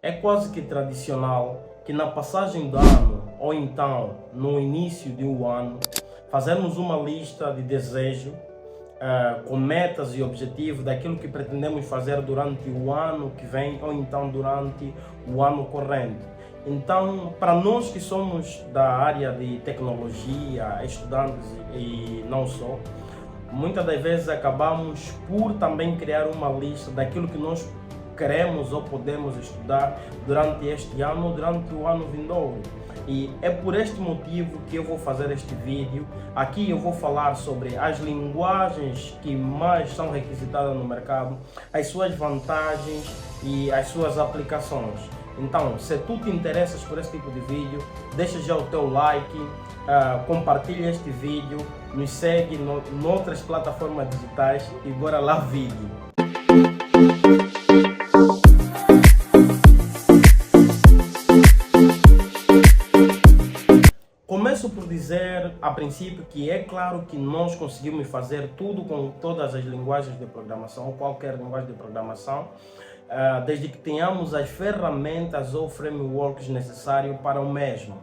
É quase que tradicional que na passagem do ano, ou então no início de um ano, fazermos uma lista de desejo, com metas e objetivos daquilo que pretendemos fazer durante o ano que vem ou então durante o ano corrente. Então, para nós que somos da área de tecnologia, estudantes e não só, muitas das vezes acabamos por também criar uma lista daquilo que nós queremos ou podemos estudar durante este ano ou durante o ano vindouro. E é por este motivo que eu vou fazer este vídeo. Aqui eu vou falar sobre as linguagens que mais são requisitadas no mercado, as suas vantagens e as suas aplicações. Então, se tu te interessas por este tipo de vídeo, deixa já o teu like, compartilha este vídeo, nos segue noutras plataformas digitais e bora lá vídeo. Começo por dizer, a princípio, que é claro que nós conseguimos fazer tudo com todas as linguagens de programação, ou qualquer linguagem de programação, desde que tenhamos as ferramentas ou frameworks necessários para o mesmo.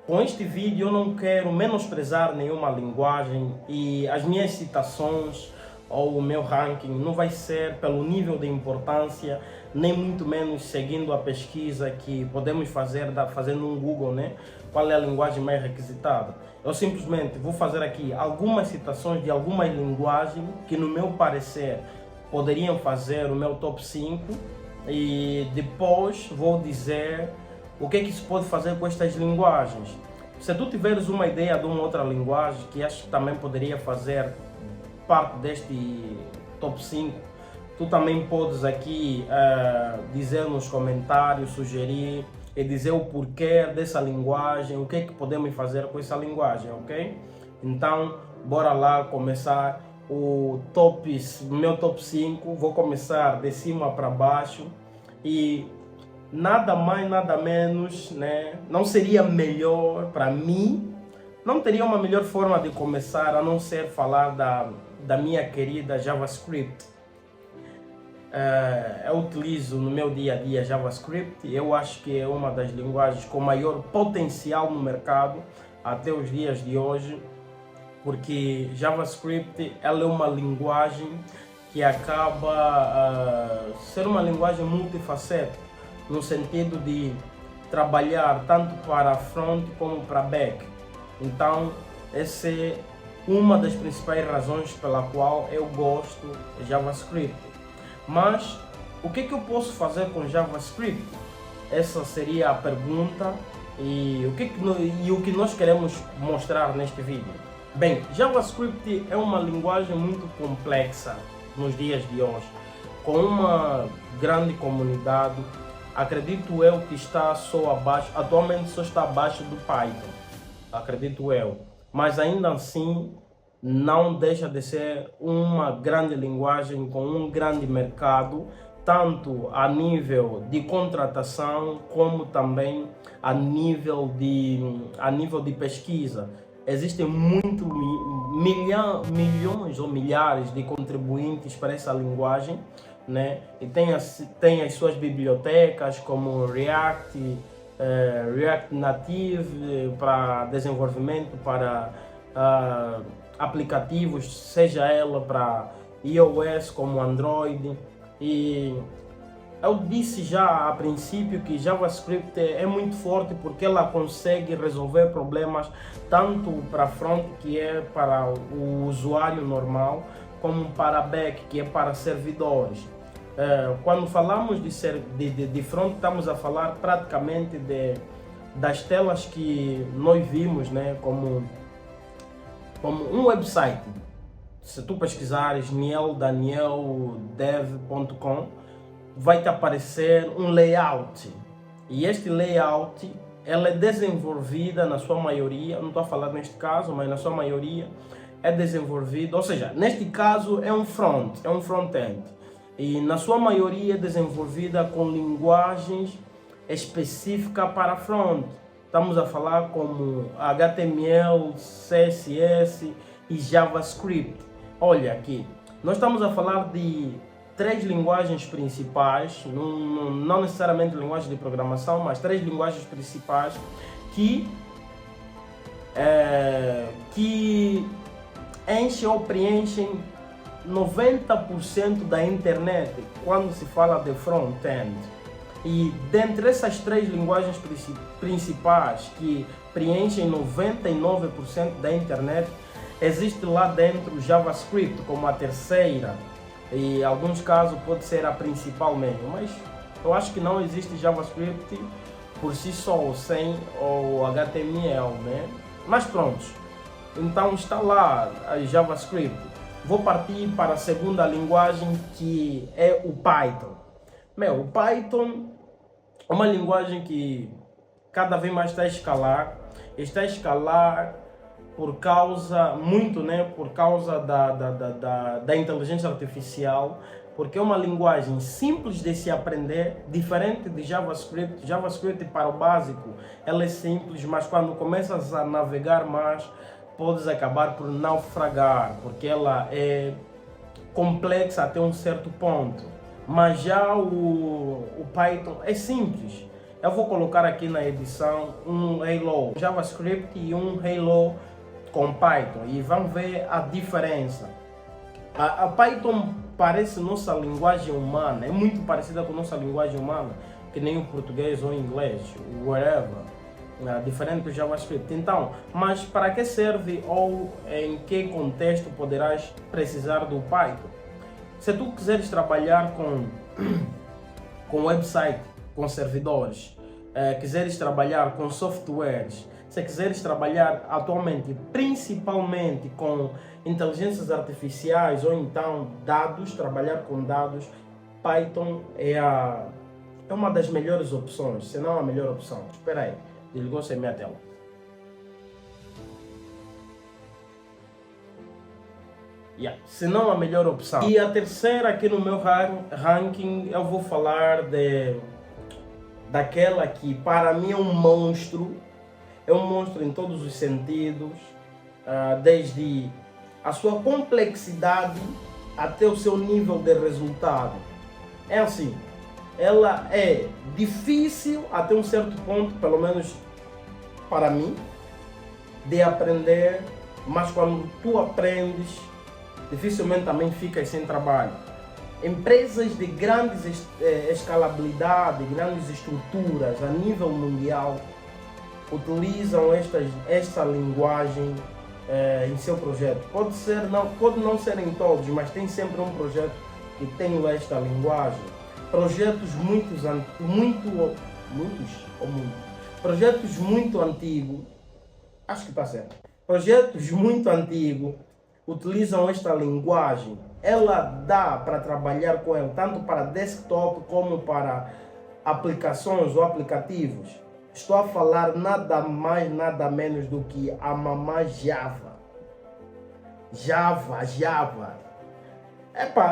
Com este vídeo eu não quero menosprezar nenhuma linguagem e as minhas citações ou o meu ranking não vai ser pelo nível de importância, nem muito menos seguindo a pesquisa que podemos fazer fazendo um Google, né? Qual é a linguagem mais requisitada. Eu simplesmente vou fazer aqui algumas citações de algumas linguagens que, no meu parecer, poderiam fazer o meu top 5 e depois vou dizer o que é que se pode fazer com estas linguagens. Se tu tiveres uma ideia de uma outra linguagem que acho que também poderia fazer parte deste top 5, tu também podes aqui dizer nos comentários, sugerir e dizer o porquê dessa linguagem, o que é que podemos fazer com essa linguagem, ok? Então, bora lá começar o meu top 5. Vou começar de cima para baixo e nada mais, nada menos, né? Não seria melhor para mim, não teria uma melhor forma de começar a não ser falar da minha querida JavaScript. Eu utilizo no meu dia a dia JavaScript. Eu acho que é uma das linguagens com maior potencial no mercado até os dias de hoje, porque JavaScript ela é uma linguagem que acaba ser uma linguagem multifacética, no sentido de trabalhar tanto para front como para back. Então, essa é uma das principais razões pela qual eu gosto de JavaScript. Mas o que eu posso fazer com JavaScript? Essa seria a pergunta e o que nós queremos mostrar neste vídeo. Bem, JavaScript é uma linguagem muito complexa nos dias de hoje, com uma grande comunidade. Acredito eu que está só abaixo, atualmente só está abaixo do Python, acredito eu. Mas ainda assim, não deixa de ser uma grande linguagem com um grande mercado, tanto a nível de contratação como também a nível de pesquisa. Existem milhões ou milhares de contribuintes para essa linguagem, né? E tem as suas bibliotecas como React, React Native para desenvolvimento para aplicativos, seja ela para iOS como Android. E eu disse já a princípio que JavaScript é muito forte porque ela consegue resolver problemas tanto para front, que é para o usuário normal, como para back, que é para servidores. Quando falamos de front, estamos a falar praticamente das telas que nós vimos, né, como um website. Se tu pesquisares nieldanieldev.com, vai te aparecer um layout. E este layout, ela é desenvolvida na sua maioria, não estou a falar neste caso, mas na sua maioria é desenvolvido, ou seja, neste caso é um front-end. E na sua maioria é desenvolvida com linguagens específicas para front. Estamos a falar como HTML, CSS e JavaScript. Olha aqui, nós estamos a falar de três linguagens principais, não necessariamente linguagens de programação, mas três linguagens principais que enchem ou preenchem 90% da internet quando se fala de front-end. E dentre essas três linguagens principais que preenchem 99% da internet, existe lá dentro o JavaScript como a terceira, e em alguns casos pode ser a principal mesmo, mas eu acho que não existe JavaScript por si só, sem o HTML, né? Mas pronto, então está lá a JavaScript. Vou partir para a segunda linguagem, que é o Python. O Python é uma linguagem que cada vez mais está a escalar por causa da inteligência artificial, porque é uma linguagem simples de se aprender, diferente de JavaScript. JavaScript, para o básico, ela é simples, mas quando começas a navegar mais, podes acabar por naufragar, porque ela é complexa até um certo ponto. Mas já o Python é simples. Eu vou colocar aqui na edição um Hello JavaScript e um Hello com Python, e vão ver a diferença. A Python parece nossa linguagem humana, é muito parecida com nossa linguagem humana, que nem o português ou o inglês, whatever, diferente do JavaScript. Então, mas para que serve ou em que contexto poderás precisar do Python? Se tu quiseres trabalhar com website, com servidores, quiseres trabalhar com softwares, se quiseres trabalhar atualmente principalmente com inteligências artificiais ou então dados, trabalhar com dados, Python é uma das melhores opções, se não a melhor opção. Espera aí, desligou-se a minha tela. Se não a melhor opção. E a terceira aqui no meu ranking, eu vou falar daquela que para mim é um monstro em todos os sentidos, desde a sua complexidade até o seu nível de resultado. É assim, ela é difícil até um certo ponto, pelo menos para mim, de aprender, mas quando tu aprendes, dificilmente também ficas sem trabalho. Empresas de grandes escalabilidade, grandes estruturas a nível mundial utilizam esta linguagem em seu projeto. Pode não ser em todos, mas tem sempre um projeto que tem esta linguagem. Projetos muito antigos, acho que está certo. Projetos muito antigos utilizam esta linguagem. Ela dá para trabalhar com ela tanto para desktop como para aplicações ou aplicativos. Estou a falar nada mais, nada menos do que a mamã Java. Java.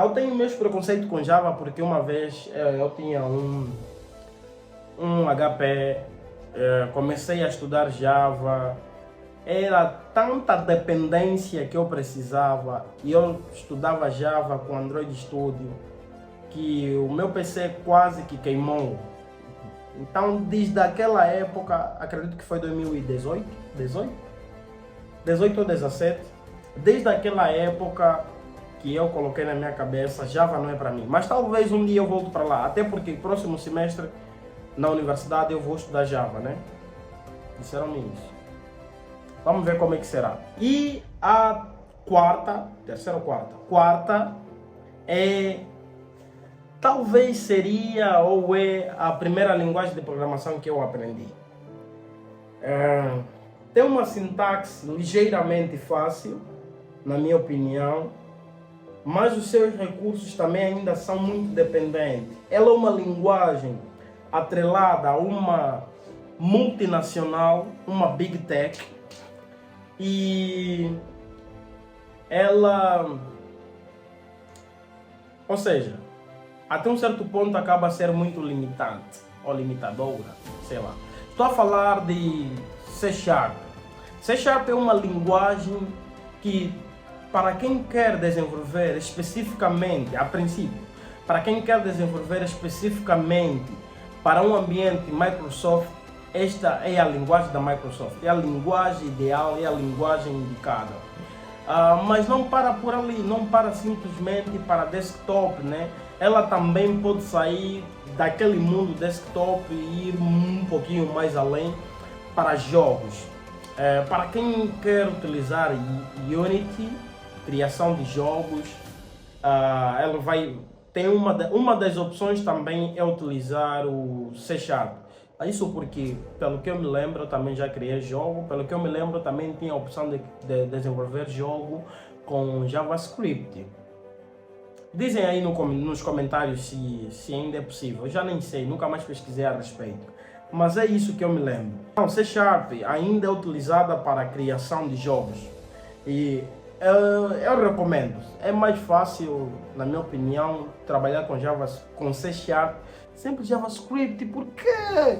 Eu tenho meus preconceitos com Java, porque uma vez eu tinha um HP, comecei a estudar Java, era tanta dependência que eu precisava, e eu estudava Java com Android Studio, que o meu PC quase que queimou. Então, desde aquela época, acredito que foi 2018, 18 ou 17, desde aquela época que eu coloquei na minha cabeça, Java não é para mim. Mas talvez um dia eu volte para lá, até porque próximo semestre na universidade eu vou estudar Java, né? Disseram-me isso. Vamos ver como é que será. E a quarta talvez seria ou é a primeira linguagem de programação que eu aprendi. Tem uma sintaxe ligeiramente fácil, na minha opinião, mas os seus recursos também ainda são muito dependentes. Ela é uma linguagem atrelada a uma multinacional, uma Big Tech, e ela, ou seja, até um certo ponto acaba a ser muito limitante ou limitadora, sei lá. Estou a falar de C#. C# é uma linguagem que, para quem quer desenvolver especificamente, a princípio, Para quem quer desenvolver especificamente para um ambiente Microsoft, esta é a linguagem da Microsoft, é a linguagem ideal, é a linguagem indicada. Mas não para por ali, não para simplesmente para desktop, né? Ela também pode sair daquele mundo desktop e ir um pouquinho mais além para jogos. Para quem quer utilizar Unity, criação de jogos, ela vai ter uma das opções também é utilizar o C#. Isso porque, pelo que eu me lembro, eu também já criei jogo, pelo que eu me lembro, também tinha a opção de desenvolver jogo com JavaScript. Dizem aí nos comentários se ainda é possível, eu já nem sei, nunca mais pesquisei a respeito. Mas é isso que eu me lembro. Então, C# ainda é utilizada para a criação de jogos. E eu recomendo. É mais fácil, na minha opinião, trabalhar com C#, sempre JavaScript. Por quê?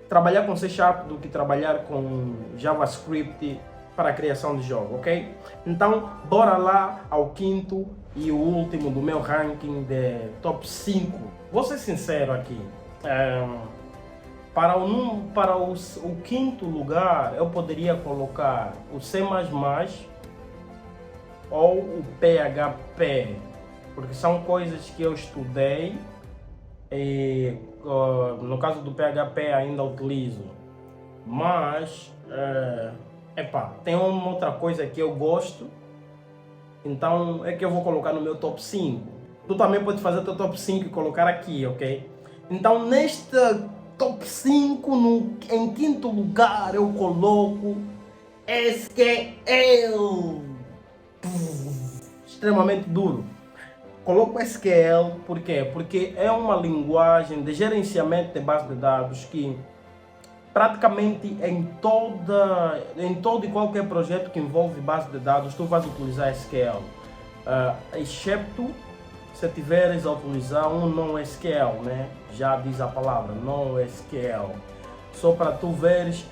Trabalhar com C# do que trabalhar com JavaScript para a criação de jogo, ok? Então, bora lá ao quinto e o último do meu ranking de top 5. Vou ser sincero aqui. Para o quinto lugar, eu poderia colocar o C++ ou o PHP, porque são coisas que eu estudei e no caso do PHP ainda utilizo, mas tem uma outra coisa que eu gosto, então é que eu vou colocar no meu top 5. Tu também pode fazer teu top 5 e colocar aqui, ok? Então neste top 5, em quinto lugar, eu coloco SQL. Extremamente duro. Coloco SQL, por quê? Porque é uma linguagem de gerenciamento de base de dados que praticamente em todo e qualquer projeto que envolve base de dados, tu vais utilizar SQL. Excepto se tiveres a utilizar um NoSQL, né? Já diz a palavra, NoSQL. Só para tu veres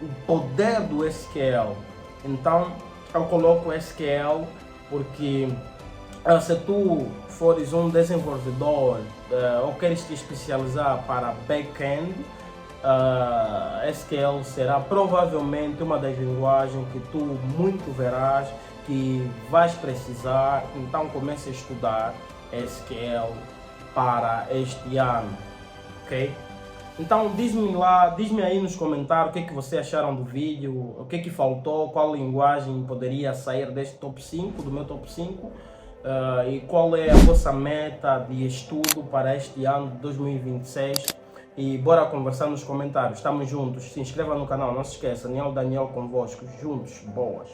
o poder do SQL. Então, eu coloco SQL porque se tu fores um desenvolvedor ou queres te especializar para back-end, SQL será provavelmente uma das linguagens que tu muito verás que vais precisar. Então comece a estudar SQL para este ano, ok? Então diz-me aí nos comentários o que vocês acharam do vídeo, o que faltou, qual linguagem poderia sair deste top 5, do meu top 5, e qual é a vossa meta de estudo para este ano de 2026. E bora conversar nos comentários. Estamos juntos. Se inscreva no canal, não se esqueça. Daniel convosco. Juntos, boas.